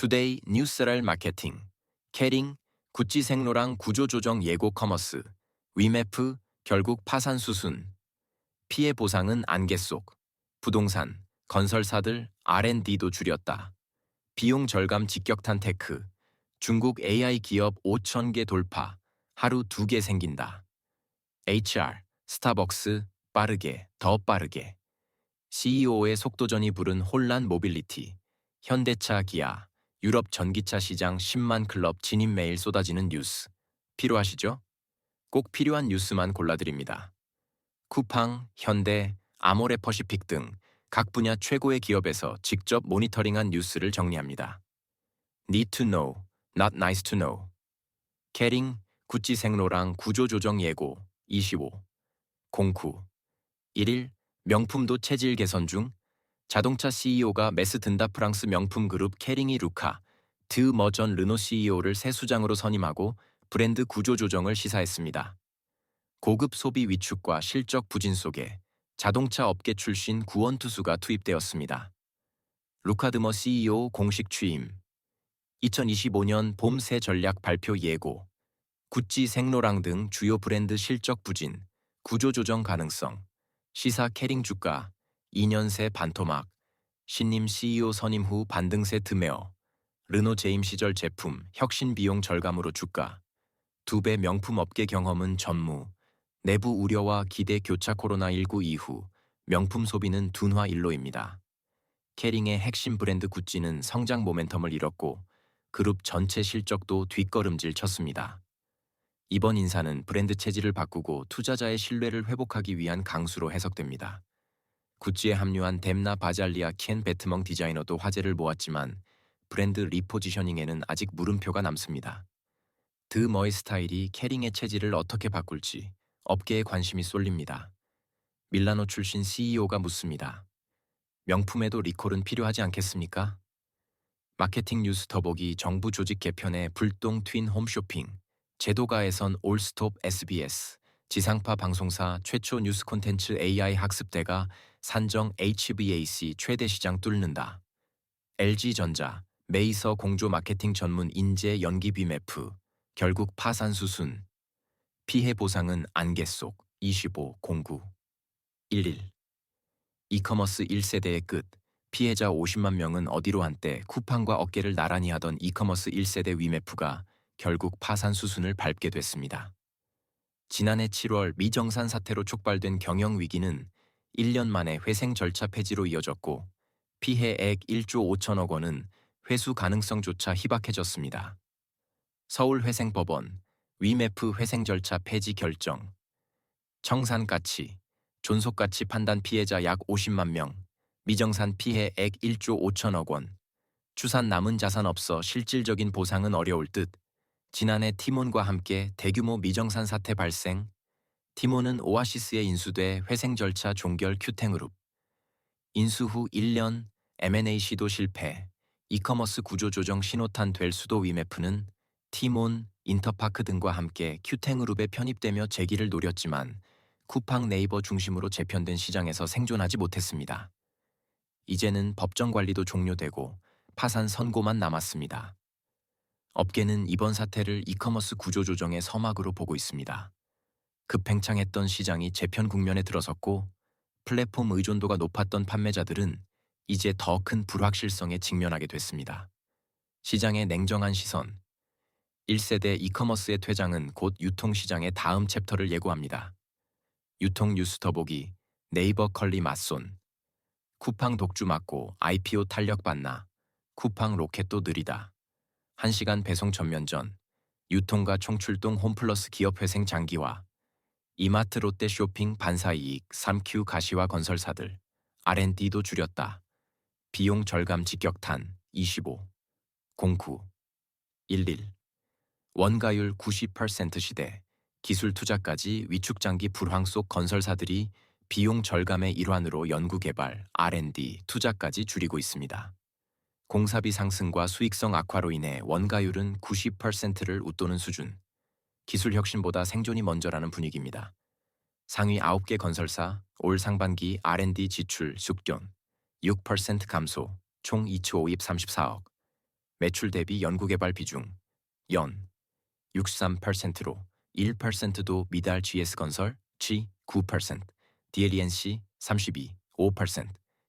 투데이 뉴스랄 마케팅, 캐링, 구찌 생로랑 구조조정 예고 커머스, 위메프, 결국 파산 수순, 피해 보상은 안개 속, 부동산, 건설사들 R&D도 줄였다. 비용 절감 직격탄 테크, 중국 AI 기업 5,000개 돌파, 하루 2개 생긴다. HR, 스타벅스, 빠르게, 더 빠르게. CEO의 속도전이 부른 혼란 모빌리티, 현대차 기아, 유럽 전기차 시장 10만 클럽 진입 매일 쏟아지는 뉴스. 필요하시죠? 꼭 필요한 뉴스만 골라드립니다. 쿠팡, 현대, 아모레퍼시픽 등 각 분야 최고의 기업에서 직접 모니터링한 뉴스를 정리합니다. Need to know, not nice to know. 캐링, 구찌 생로랑 구조조정 예고, 25. 공쿠. 1일, 명품도 체질 개선 중, 자동차 CEO가 메스 든다. 프랑스 명품 그룹 캐링이 루카, 드 머전 르노 CEO를 새 수장으로 선임하고 브랜드 구조 조정을 시사했습니다. 고급 소비 위축과 실적 부진 속에 자동차 업계 출신 구원 투수가 투입되었습니다. 루카 드머 CEO 공식 취임. 2025년 봄 새 전략 발표 예고. 구찌 생로랑 등 주요 브랜드 실적 부진, 구조 조정 가능성. 시사 캐링 주가 2년 새 반토막. 신임 CEO 선임 후 반등세 드메어. 르노 재임 시절 제품 혁신 비용 절감으로 주가. 2배 명품 업계 경험은 전무. 내부 우려와 기대 교차 코로나19 이후 명품 소비는 둔화 일로입니다. 캐링의 핵심 브랜드 구찌는 성장 모멘텀을 잃었고 그룹 전체 실적도 뒷걸음질 쳤습니다. 이번 인사는 브랜드 체질을 바꾸고 투자자의 신뢰를 회복하기 위한 강수로 해석됩니다. 구찌에 합류한 뎀나 바잘리아 켄 베트멍 디자이너도 화제를 모았지만 브랜드 리포지셔닝에는 아직 물음표가 남습니다. 드 머의 스타일이 캐링의 체질을 어떻게 바꿀지 업계에 관심이 쏠립니다. 밀라노 출신 CEO가 묻습니다. 명품에도 리콜은 필요하지 않겠습니까? 마케팅 뉴스 더보기 정부 조직 개편에 불똥 튄 홈쇼핑, 제도가에선 올스톱 SBS, 지상파 방송사 최초 뉴스 콘텐츠 AI 학습대가 산정 HVAC 최대 시장 뚫는다. LG전자, 메이서 공조 마케팅 전문 인재 연기 비메프, 결국 파산 수순. 피해 보상은 안개 속, 25, 09. 11. 이커머스 1세대의 끝, 피해자 50만 명은 어디로 한때 쿠팡과 어깨를 나란히 하던 이커머스 1세대 위메프가 결국 파산 수순을 밟게 됐습니다. 지난해 7월 미정산 사태로 촉발된 경영위기는 1년 만에 회생 절차 폐지로 이어졌고 피해액 1조 5천억 원은 회수 가능성조차 희박해졌습니다. 서울회생법원, 위메프 회생 절차 폐지 결정. 청산가치, 존속가치 판단 피해자 약 50만 명, 미정산 피해액 1조 5천억 원. 추산 남은 자산 없어 실질적인 보상은 어려울 듯. 지난해 티몬과 함께 대규모 미정산 사태 발생. 티몬은 오아시스에 인수돼 회생 절차 종결 큐탱그룹. 인수 후 1년 M&A 시도 실패. 이커머스 구조 조정 신호탄 될 수도. 위메프는 티몬, 인터파크 등과 함께 큐탱그룹에 편입되며 재기를 노렸지만 쿠팡 네이버 중심으로 재편된 시장에서 생존하지 못했습니다. 이제는 법정 관리도 종료되고 파산 선고만 남았습니다. 업계는 이번 사태를 이커머스 구조조정의 서막으로 보고 있습니다. 급팽창했던 시장이 재편 국면에 들어섰고 플랫폼 의존도가 높았던 판매자들은 이제 더 큰 불확실성에 직면하게 됐습니다. 시장의 냉정한 시선. 1세대 이커머스의 퇴장은 곧 유통시장의 다음 챕터를 예고합니다. 유통 뉴스 더보기, 네이버 컬리 맞손. 쿠팡 독주 맞고 IPO 탄력 받나. 쿠팡 로켓도 느리다. 1시간 배송 전면 전. 유통가 총출동 홈플러스 기업 회생 장기화. 이마트 롯데 쇼핑 반사이익 3Q 가시화 건설사들. R&D도 줄였다. 비용 절감 직격탄 25. 09. 11. 원가율 90% 시대. 기술 투자까지 위축장기 불황 속 건설사들이 비용 절감의 일환으로 연구개발, R&D, 투자까지 줄이고 있습니다. 공사비 상승과 수익성 악화로 인해 원가율은 90%를 웃도는 수준. 기술 혁신보다 생존이 먼저라는 분위기입니다. 상위 9개 건설사, 올 상반기 R&D 지출 숙견 6% 감소, 총 2초 34억. 매출 대비 연구개발 비중 연 63%로 1%도 미달 GS건설 G 9%, DLENC 32, 5%,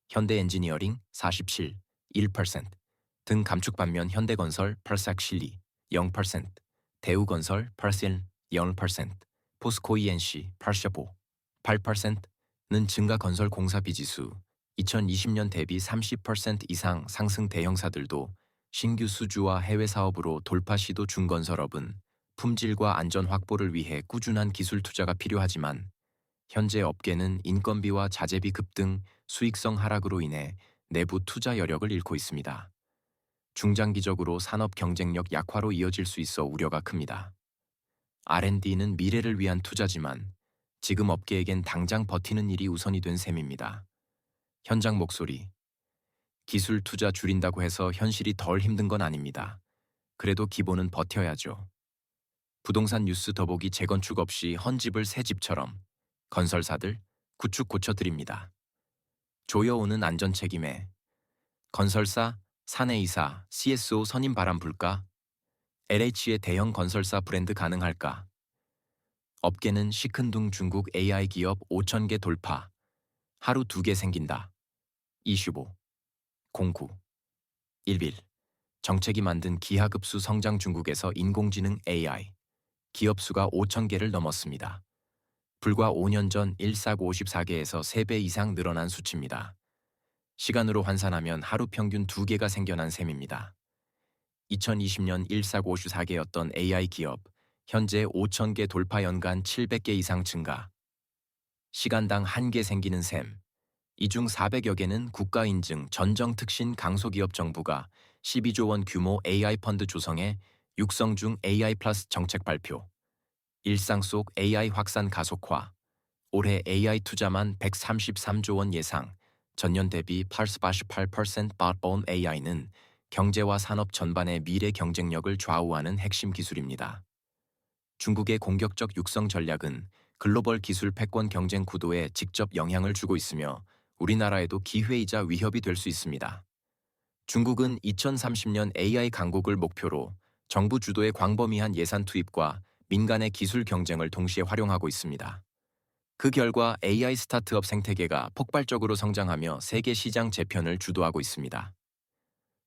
현대엔지니어링 47, 1%등 감축 반면 현대건설 펄삭실리 0%, 대우건설 펄센 0%, 포스코 ENC 펄셔보 8%는 증가 건설 공사비 지수 2020년 대비 30% 이상 상승 대형사들도 신규 수주와 해외 사업으로 돌파 시도 중건설업은 품질과 안전 확보를 위해 꾸준한 기술 투자가 필요하지만 현재 업계는 인건비와 자재비 급등, 수익성 하락으로 인해 내부 투자 여력을 잃고 있습니다. 중장기적으로 산업 경쟁력 약화로 이어질 수 있어 우려가 큽니다. R&D는 미래를 위한 투자지만 지금 업계에겐 당장 버티는 일이 우선이 된 셈입니다. 현장 목소리. 기술 투자 줄인다고 해서 현실이 덜 힘든 건 아닙니다. 그래도 기본은 버텨야죠. 부동산 뉴스 더보기 재건축 없이 헌집을 새 집처럼 건설사들 구축 고쳐드립니다. 조여오는 안전 책임에 건설사, 사내이사, CSO 선임 바람 불까? LH의 대형 건설사 브랜드 가능할까? 업계는 시큰둥 중국 AI 기업 5,000개 돌파. 하루 2개 생긴다. 25. 09. 1빌. 정책이 만든 기하급수 성장 중국에서 인공지능 AI. 기업 수가 5,000개를 넘었습니다. 불과 5년 전 14954개에서 3배 이상 늘어난 수치입니다. 시간으로 환산하면 하루 평균 2개가 생겨난 셈입니다. 2020년 14954개였던 AI 기업, 현재 5,000개 돌파 연간 700개 이상 증가. 시간당 1개 생기는 셈. 이 중 400여 개는 국가 인증 전정특신 강소기업 정부가 12조 원 규모 AI 펀드 조성에 육성 중 AI 플러스 정책 발표. 일상 속 AI 확산 가속화. 올해 AI 투자만 133조 원 예상. 전년 대비 88% 바온 AI는 경제와 산업 전반의 미래 경쟁력을 좌우하는 핵심 기술입니다. 중국의 공격적 육성 전략은 글로벌 기술 패권 경쟁 구도에 직접 영향을 주고 있으며 우리나라에도 기회이자 위협이 될 수 있습니다. 중국은 2030년 AI 강국을 목표로 정부 주도의 광범위한 예산 투입과 민간의 기술 경쟁을 동시에 활용하고 있습니다. 그 결과 AI 스타트업 생태계가 폭발적으로 성장하며 세계 시장 재편을 주도하고 있습니다.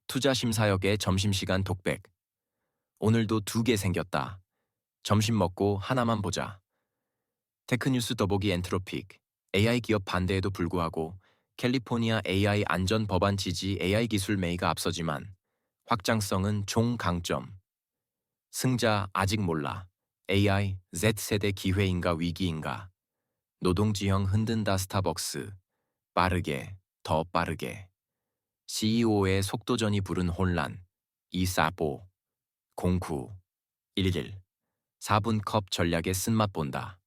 투자 심사역의 점심시간 독백. 오늘도 2개 생겼다. 점심 먹고 하나만 보자. 테크뉴스 더보기 엔트로픽. AI 기업 반대에도 불구하고 캘리포니아 AI 안전 법안 지지 AI 기술 매이가 앞서지만 확장성은 종강점. 승자 아직 몰라. AI Z세대 기회인가 위기인가. 노동지형 흔든다 스타벅스. 빠르게, 더 빠르게. CEO의 속도전이 부른 혼란. 이사보. 09. 11. 4분 컵 전략에 쓴맛 본다.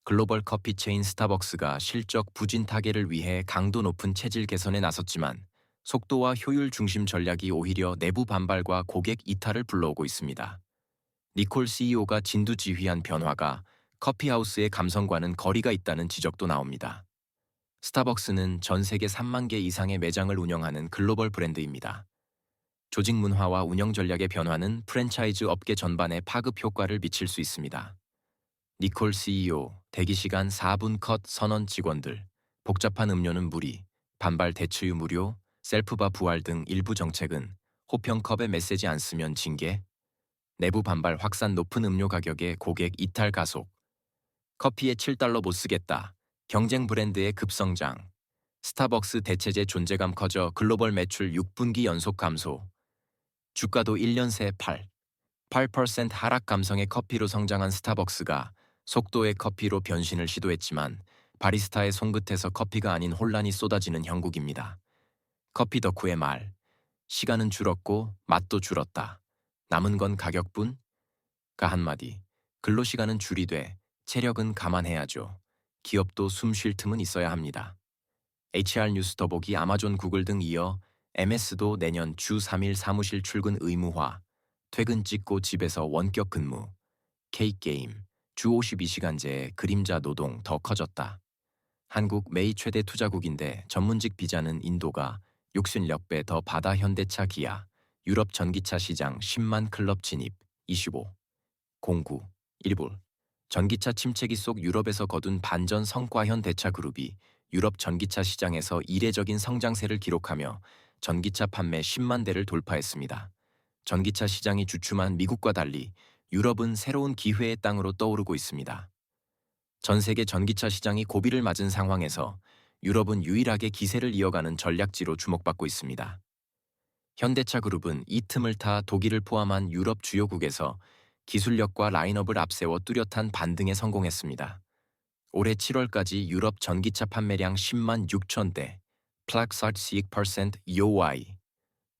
글로벌 커피 체인 스타벅스가 실적 부진 타개를 위해 강도 높은 체질 개선에 나섰지만 속도와 효율 중심 전략이 오히려 내부 반발과 고객 이탈을 불러오고 있습니다. 니콜 CEO가 진두지휘한 변화가 커피하우스의 감성과는 거리가 있다는 지적도 나옵니다. 스타벅스는 전 세계 3만 개 이상의 매장을 운영하는 글로벌 브랜드입니다. 조직 문화와 운영 전략의 변화는 프랜차이즈 업계 전반에 파급 효과를 미칠 수 있습니다. 니콜 CEO, 대기시간 4분 컷 선언 직원들, 복잡한 음료는 무리, 반발 대추유 무료, 셀프바 부활 등 일부 정책은 호평컵에 메시지 안 쓰면 징계, 내부 반발 확산 높은 음료 가격에 고객 이탈 가속, 커피에 $7 못 쓰겠다, 경쟁 브랜드의 급성장, 스타벅스 대체제 존재감 커져 글로벌 매출 6분기 연속 감소, 주가도 1년 새 8% 하락 감성의 커피로 성장한 스타벅스가 속도의 커피로 변신을 시도했지만 바리스타의 손끝에서 커피가 아닌 혼란이 쏟아지는 형국입니다. 커피 덕후의 말. 시간은 줄었고 맛도 줄었다. 남은 건 가격뿐? 가 한마디. 근로시간은 줄이되 체력은 감안해야죠. 기업도 숨 쉴 틈은 있어야 합니다. HR 뉴스 더보기 아마존 구글 등 이어 MS도 내년 주 3일 사무실 출근 의무화, 퇴근 찍고 집에서 원격 근무, K게임, 주 52시간제 그림자 노동 더 커졌다. 한국 매일 최대 투자국인데 전문직 비자는 인도가 60억 배 더 받아 현대차 기아, 유럽 전기차 시장 10만 클럽 진입 25 09 일볼 전기차 침체기 속 유럽에서 거둔 반전 성과 현대차 그룹이 유럽 전기차 시장에서 이례적인 성장세를 기록하며 전기차 판매 10만 대를 돌파했습니다. 전기차 시장이 주춤한 미국과 달리 유럽은 새로운 기회의 땅으로 떠오르고 있습니다. 전 세계 전기차 시장이 고비를 맞은 상황에서 유럽은 유일하게 기세를 이어가는 전략지로 주목받고 있습니다. 현대차 그룹은 이 틈을 타 독일을 포함한 유럽 주요국에서 기술력과 라인업을 앞세워 뚜렷한 반등에 성공했습니다. 올해 7월까지 유럽 전기차 판매량 10만 6천 대, 플렉 40% EOI.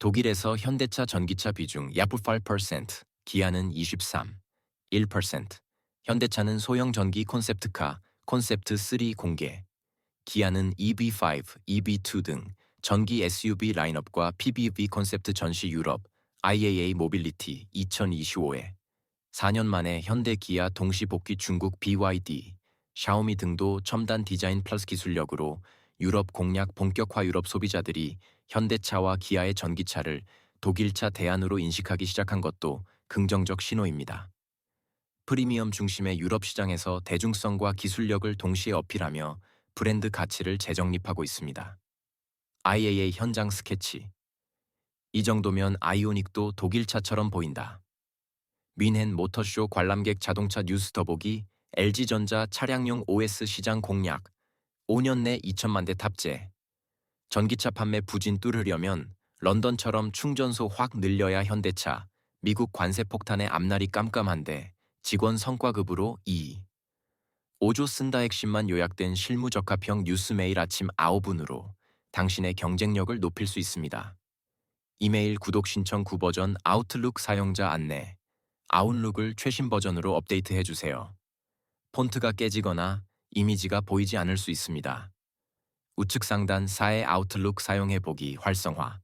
독일에서 현대차 전기차 비중 약 8%, 기아는 23, 1%. 현대차는 소형 전기 콘셉트카, 콘셉트 3 공개. 기아는 EB5, EB2 등 전기 SUV 라인업과 PBV 콘셉트 전시 유럽, IAA 모빌리티 2025에 4년 만에 현대 기아 동시 복귀 중국 BYD, 샤오미 등도 첨단 디자인 플러스 기술력으로 유럽 공략 본격화 유럽 소비자들이 현대차와 기아의 전기차를 독일차 대안으로 인식하기 시작한 것도 긍정적 신호입니다. 프리미엄 중심의 유럽 시장에서 대중성과 기술력을 동시에 어필하며 브랜드 가치를 재정립하고 있습니다. IAA 현장 스케치. 이 정도면 아이오닉도 독일차처럼 보인다. 뮌헨 모터쇼 관람객 자동차 뉴스 더보기 LG전자 차량용 OS 시장 공략 5년 내 2천만 대 탑재. 전기차 판매 부진 뚫으려면 런던처럼 충전소 확 늘려야 현대차, 미국 관세 폭탄의 앞날이 깜깜한데 직원 성과급으로 5조 쓴다 핵심만 요약된 실무적합형 뉴스 매일 아침 9분으로 당신의 경쟁력을 높일 수 있습니다. 이메일 구독 신청 9버전 아웃룩 사용자 안내. 아웃룩을 최신 버전으로 업데이트해 주세요. 폰트가 깨지거나 이미지가 보이지 않을 수 있습니다. 우측 상단 4의 아웃룩 사용해 보기 활성화.